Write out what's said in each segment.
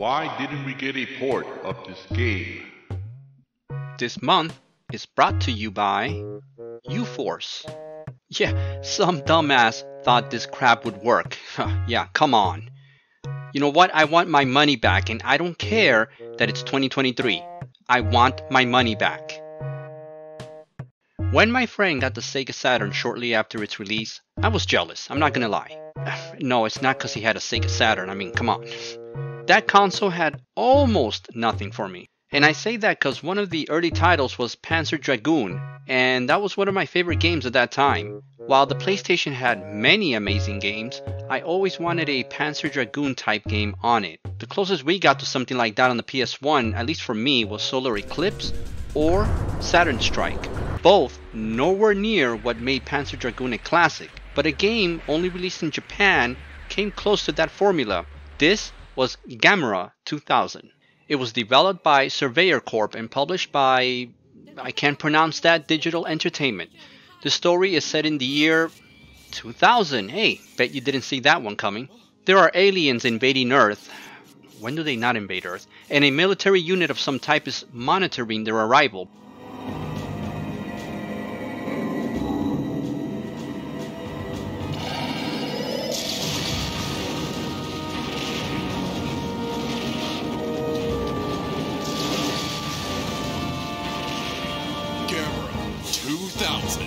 Why didn't we get a port of this game? This month is brought to you by U-Force. Yeah, some dumbass thought this crap would work. Yeah, come on. You know what? I want my money back, and I don't care that it's 2023. I want my money back. When my friend got the Sega Saturn shortly after its release, I was jealous, I'm not gonna lie. No, it's not because he had a Sega Saturn, I mean, come on. That console had almost nothing for me. And I say that because one of the early titles was Panzer Dragoon, and that was one of my favorite games at that time. While the PlayStation had many amazing games, I always wanted a Panzer Dragoon type game on it. The closest we got to something like that on the PS1, at least for me, was Solar Eclipse or Saturn Strike. Both nowhere near what made Panzer Dragoon a classic, but a game only released in Japan came close to that formula. This was Gamera 2000. It was developed by Surveyor Corp and published by, I can't pronounce that, Digital Entertainment. The story is set in the year 2000. Hey, bet you didn't see that one coming. There are aliens invading Earth. When do they not invade Earth? And a military unit of some type is monitoring their arrival. Gamera 2000.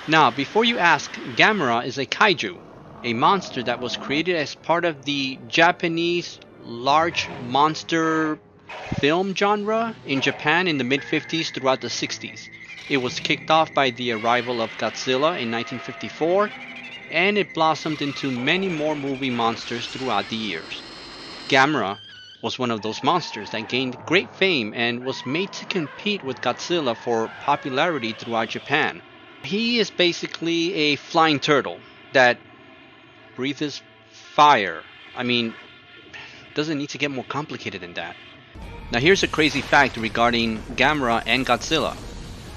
Now, before you ask, Gamera is a kaiju, a monster that was created as part of the Japanese large monster film genre in Japan in the mid-50s throughout the 60s. It was kicked off by the arrival of Godzilla in 1954, and it blossomed into many more movie monsters throughout the years. Gamera was one of those monsters that gained great fame and was made to compete with Godzilla for popularity throughout Japan. He is basically a flying turtle that breathes fire. I mean, doesn't need to get more complicated than that. Now here's a crazy fact regarding Gamera and Godzilla.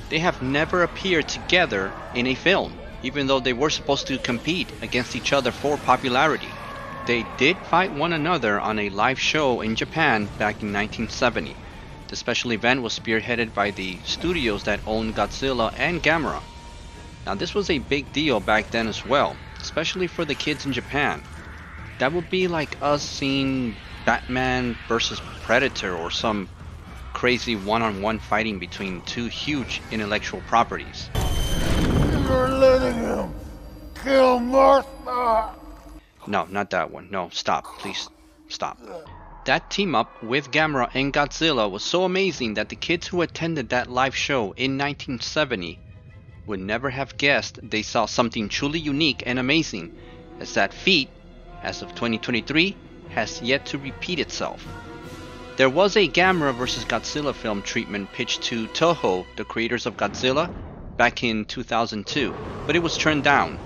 They have never appeared together in a film, even though they were supposed to compete against each other for popularity. They did fight one another on a live show in Japan back in 1970. The special event was spearheaded by the studios that owned Godzilla and Gamera. Now this was a big deal back then as well, especially for the kids in Japan. That would be like us seeing Batman versus Predator or some crazy one-on-one fighting between two huge intellectual properties. You're letting him kill Martha! No, not that one. No, stop. Please, stop. That team-up with Gamera and Godzilla was so amazing that the kids who attended that live show in 1970 would never have guessed they saw something truly unique and amazing, as that feat, as of 2023, has yet to repeat itself. There was a Gamera vs. Godzilla film treatment pitched to Toho, the creators of Godzilla, back in 2002, but it was turned down.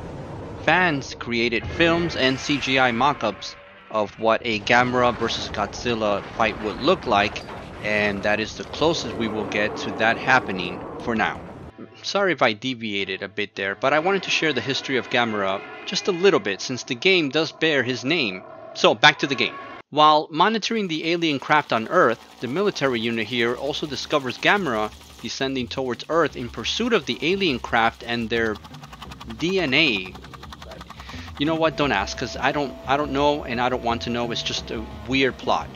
Fans created films and CGI mock-ups of what a Gamera vs. Godzilla fight would look like, and that is the closest we will get to that happening for now. Sorry if I deviated a bit there, but I wanted to share the history of Gamera just a little bit since the game does bear his name. So back to the game. While monitoring the alien craft on Earth, the military unit here also discovers Gamera descending towards Earth in pursuit of the alien craft and their DNA. You know what? Don't ask, because I don't know and I don't want to know. It's just a weird plot.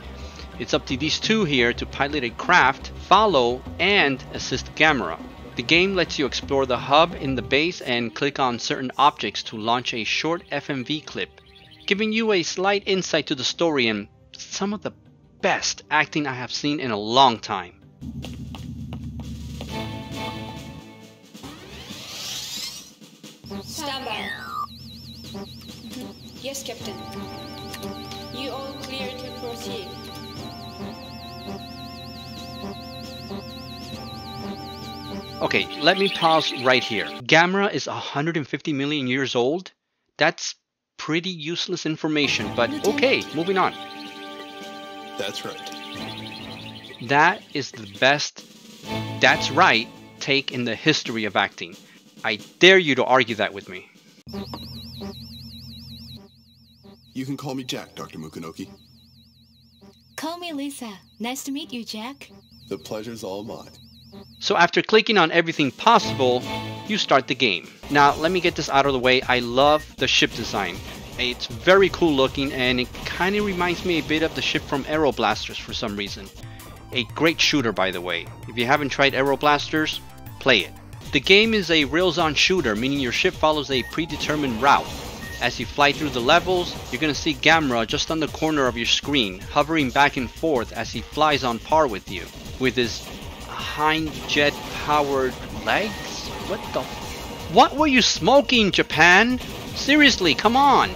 It's up to these two here to pilot a craft, follow, and assist Gamera. The game lets you explore the hub in the base and click on certain objects to launch a short FMV clip, giving you a slight insight to the story and some of the best acting I have seen in a long time. Stand by. Yes, Captain. You all clear to proceed. Okay, let me pause right here. Gamera is 150 million years old? That's pretty useless information, but okay, moving on. That's right. That is the best "that's right" take in the history of acting. I dare you to argue that with me. You can call me Jack, Dr. Mukanoki. Call me Lisa. Nice to meet you, Jack. The pleasure's all mine. So after clicking on everything possible, you start the game. Now let me get this out of the way. I love the ship design. It's very cool looking and it kind of reminds me a bit of the ship from Aero Blasters for some reason. A great shooter, by the way. If you haven't tried Aero Blasters, play it. The game is a rails-on shooter, meaning your ship follows a predetermined route. As you fly through the levels, you're going to see Gamera just on the corner of your screen, hovering back and forth as he flies on par with you. With his hind jet powered legs? What were you smoking, Japan? Seriously, come on!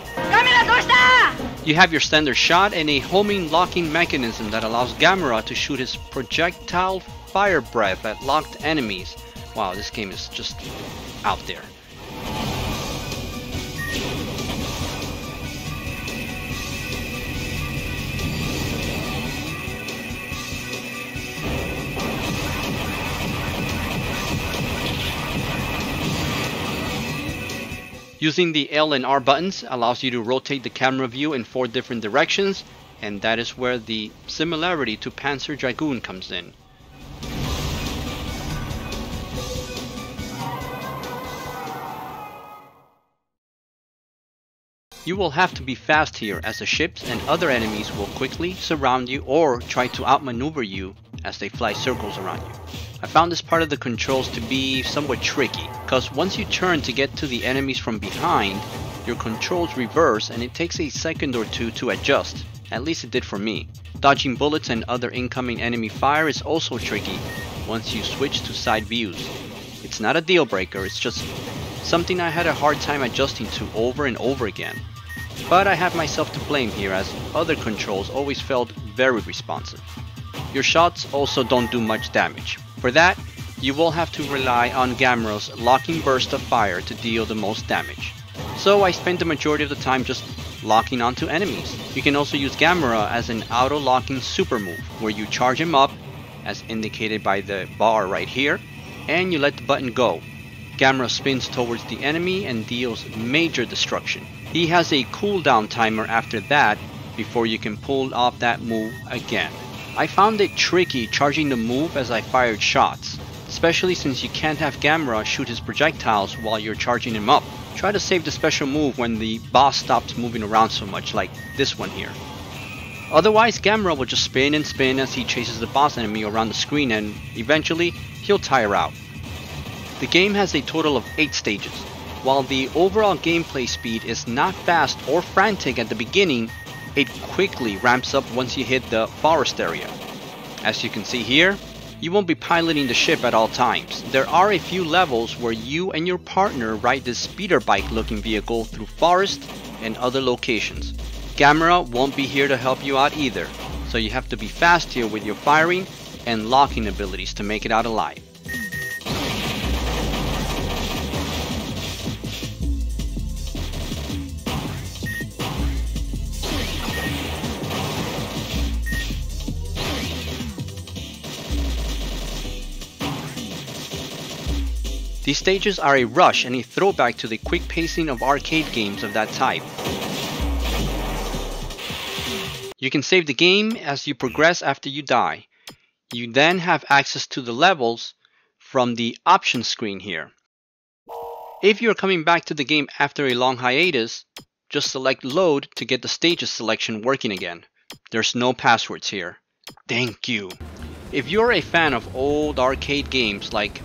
You have your standard shot and a homing locking mechanism that allows Gamera to shoot his projectile fire breath at locked enemies. Wow, this game is just out there. Using the L and R buttons allows you to rotate the camera view in 4 different directions, and that is where the similarity to Panzer Dragoon comes in. You will have to be fast here as the ships and other enemies will quickly surround you or try to outmaneuver you as they fly circles around you. I found this part of the controls to be somewhat tricky, because once you turn to get to the enemies from behind, your controls reverse and it takes a second or two to adjust. At least it did for me. Dodging bullets and other incoming enemy fire is also tricky once you switch to side views. It's not a deal breaker, it's just something I had a hard time adjusting to over and over again. But I have myself to blame here as other controls always felt very responsive. Your shots also don't do much damage. For that, you will have to rely on Gamera's locking burst of fire to deal the most damage. So I spent the majority of the time just locking onto enemies. You can also use Gamera as an auto-locking super move, where you charge him up, as indicated by the bar right here, and you let the button go. Gamera spins towards the enemy and deals major destruction. He has a cooldown timer after that before you can pull off that move again. I found it tricky charging the move as I fired shots, especially since you can't have Gamera shoot his projectiles while you're charging him up. Try to save the special move when the boss stops moving around so much, like this one here. Otherwise, Gamera will just spin and spin as he chases the boss enemy around the screen and eventually he'll tire out. The game has a total of 8 stages. While the overall gameplay speed is not fast or frantic at the beginning, it quickly ramps up once you hit the forest area. As you can see here, you won't be piloting the ship at all times. There are a few levels where you and your partner ride this speeder bike looking vehicle through forest and other locations. Gamera won't be here to help you out either, so you have to be fast here with your firing and locking abilities to make it out alive. These stages are a rush and a throwback to the quick pacing of arcade games of that type. You can save the game as you progress after you die. You then have access to the levels from the options screen here. If you're coming back to the game after a long hiatus, just select load to get the stages selection working again. There's no passwords here. Thank you. If you're a fan of old arcade games like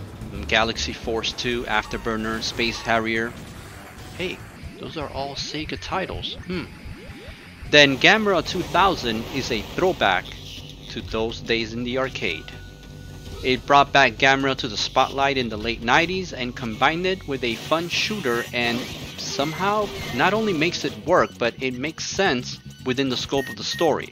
Galaxy Force 2, Afterburner, Space Harrier. Hey, those are all Sega titles. Then Gamera 2000 is a throwback to those days in the arcade. It brought back Gamera to the spotlight in the late 90s and combined it with a fun shooter and somehow not only makes it work, but it makes sense within the scope of the story.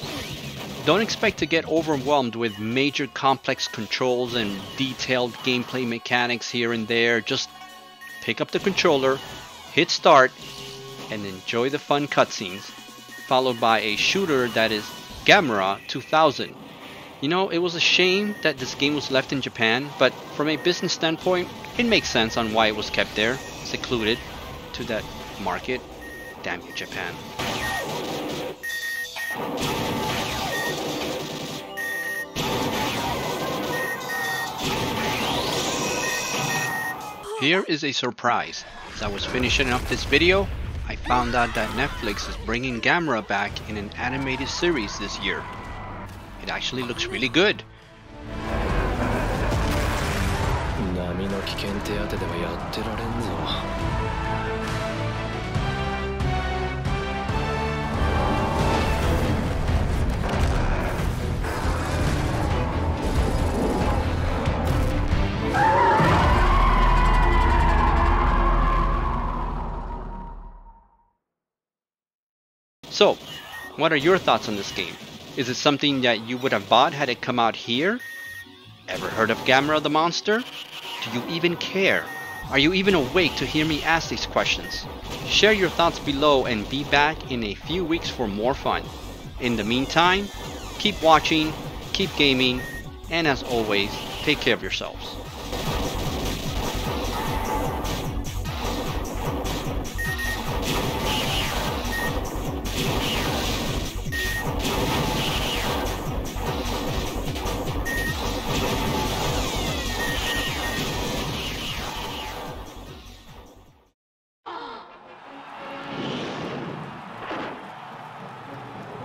Don't expect to get overwhelmed with major complex controls and detailed gameplay mechanics here and there. Just pick up the controller, hit start, and enjoy the fun cutscenes, followed by a shooter that is Gamera 2000. You know, it was a shame that this game was left in Japan, but from a business standpoint, it makes sense on why it was kept there, secluded to that market. Damn you, Japan. Here is a surprise. As I was finishing up this video, I found out that Netflix is bringing Gamera back in an animated series this year. It actually looks really good. 波の危険手当ではやってられんぞ。So, what are your thoughts on this game? Is it something that you would have bought had it come out here? Ever heard of Gamera the monster? Do you even care? Are you even awake to hear me ask these questions? Share your thoughts below and be back in a few weeks for more fun. In the meantime, keep watching, keep gaming, and as always, take care of yourselves.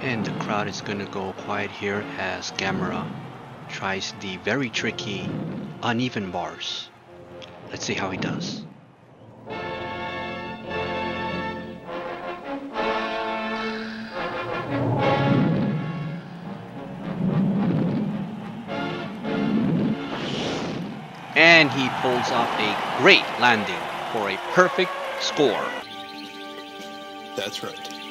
And the crowd is gonna go quiet here as Gamera tries the very tricky uneven bars. Let's see how he does. And he pulls off a great landing for a perfect score. That's right.